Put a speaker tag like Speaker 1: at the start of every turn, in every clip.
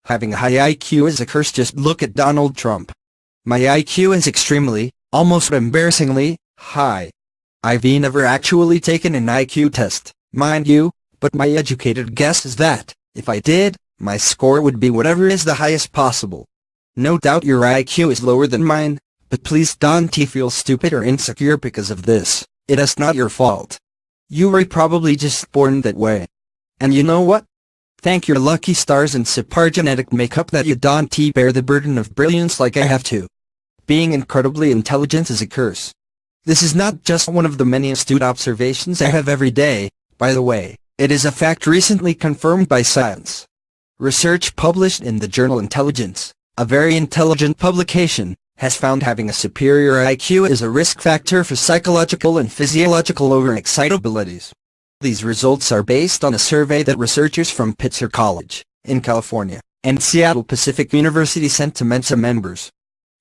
Speaker 1: Having a high IQ is a curse. Just look at Donald Trump. My IQ is extremely, almost embarrassingly, high. I've never actually taken an IQ test, mind you, but my educated guess is that, if I did, my score would be whatever is the highest possible. No doubt your IQ is lower than mine, but please don't feel stupid or insecure because of this. It is not your fault. You were probably just born that way. And you know what? Thank your lucky stars and subpar genetic makeup that you don't bear the burden of brilliance like I have to. Being incredibly intelligent is a curse. This is not just one of the many astute observations I have every day, by the way, it is a fact recently confirmed by science. Research published in the journal Intelligence, a very intelligent publication, has found having a superior IQ is a risk factor for psychological and physiological overexcitabilities. These results are based on a survey that researchers from Pitzer College, in California, and Seattle Pacific University sent to Mensa members.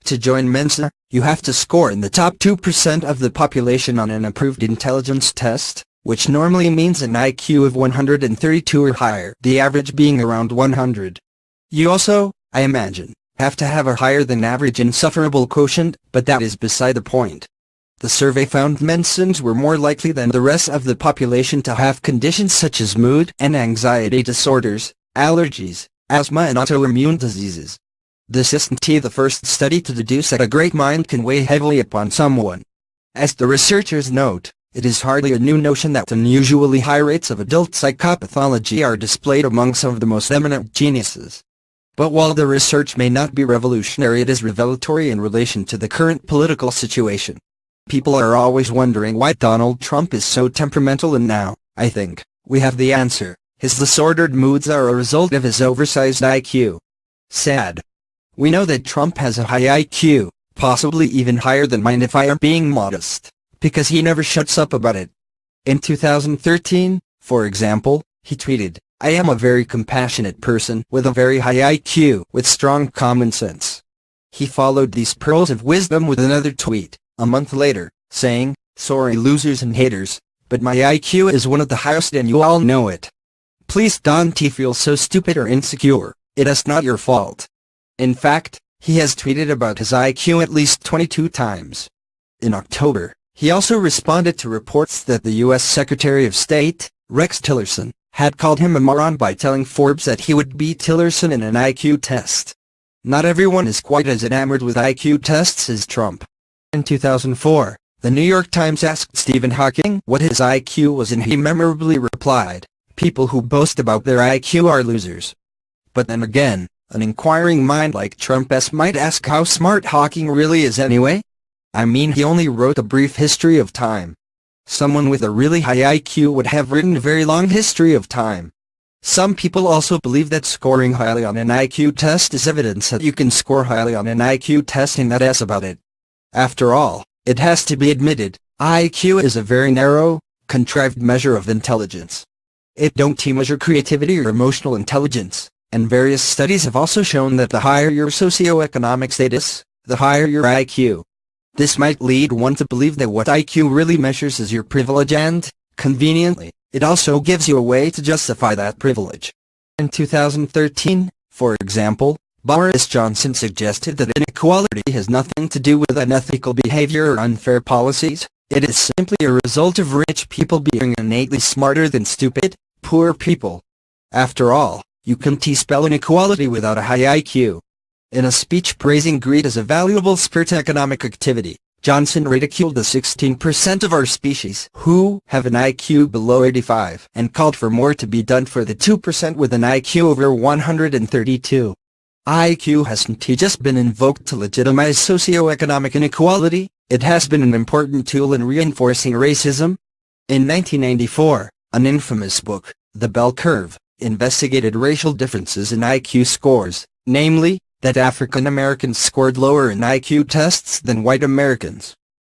Speaker 1: To join Mensa, you have to score in the top 2% of the population on an approved intelligence test, which normally means an IQ of 132 or higher, the average being around 100. You also, I imagine, have to have a higher than average insufferable quotient, but that is beside the point. The survey found Mensans were more likely than the rest of the population to have conditions such as mood and anxiety disorders, allergies, asthma and autoimmune diseases. This isn't the first study to deduce that a great mind can weigh heavily upon someone. As the researchers note, it is hardly a new notion that unusually high rates of adult psychopathology are displayed among some of the most eminent geniuses. But while the research may not be revolutionary, it is revelatory in relation to the current political situation. People are always wondering why Donald Trump is so temperamental, and now, I think, we have the answer. His disordered moods are a result of his oversized IQ. Sad. We know that Trump has a high IQ, possibly even higher than mine if I am being modest, because he never shuts up about it. In 2013, for example, he tweeted, "I am a very compassionate person with a very high IQ with strong common sense." He followed these pearls of wisdom with another tweet, a month later, saying, "Sorry losers and haters, but my IQ is one of the highest and you all know it. Please don't feel so stupid or insecure, it is not your fault." In fact, he has tweeted about his IQ at least 22 times. In October, he also responded to reports that the U.S. Secretary of State, Rex Tillerson, had called him a moron by telling Forbes that he would beat Tillerson in an IQ test. Not everyone is quite as enamored with IQ tests as Trump. In 2004, the New York Times asked Stephen Hawking what his IQ was, and he memorably replied, "People who boast about their IQ are losers." But then again, an inquiring mind like Trump's might ask how smart Hawking really is anyway? I mean, he only wrote a brief history of time. Someone with a really high IQ would have written a very long history of time. Some people also believe that scoring highly on an IQ test is evidence that you can score highly on an IQ test, and that's about it. After all, it has to be admitted, IQ is a very narrow, contrived measure of intelligence. It don't measure creativity or emotional intelligence, and various studies have also shown that the higher your socioeconomic status, the higher your IQ. This might lead one to believe that what IQ really measures is your privilege, and, conveniently, it also gives you a way to justify that privilege. In 2013, for example, Boris Johnson suggested that inequality has nothing to do with unethical behavior or unfair policies. It is simply a result of rich people being innately smarter than stupid, poor people. After all, you can't spell inequality without a high IQ. In a speech praising greed as a valuable spirit economic activity, Johnson ridiculed the 16% of our species who have an IQ below 85 and called for more to be done for the 2% with an IQ over 132. IQ hasn't just been invoked to legitimize socioeconomic inequality, it has been an important tool in reinforcing racism. In 1994, an infamous book, The Bell Curve, investigated racial differences in IQ scores, namely, that African Americans scored lower in IQ tests than white Americans.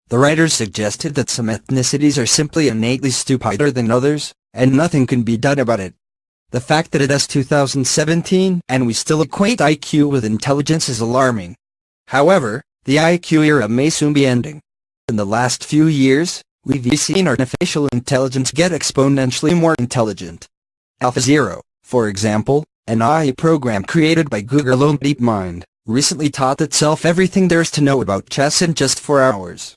Speaker 1: The writers suggested that some ethnicities are simply innately stupider than others, and nothing can be done about it. The fact that it is 2017 and we still equate IQ with intelligence is alarming. However, the IQ era may soon be ending. In the last few years, we've seen artificial intelligence get exponentially more intelligent. AlphaZero, for example, An AI program created by Google alone DeepMind, recently taught itself everything there is to know about chess in just 4 hours.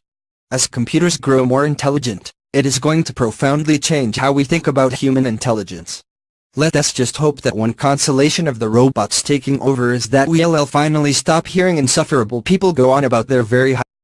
Speaker 1: As computers grow more intelligent, it is going to profoundly change how we think about human intelligence. Let us just hope that one consolation of the robots taking over is that we'll finally stop hearing insufferable people go on about their very high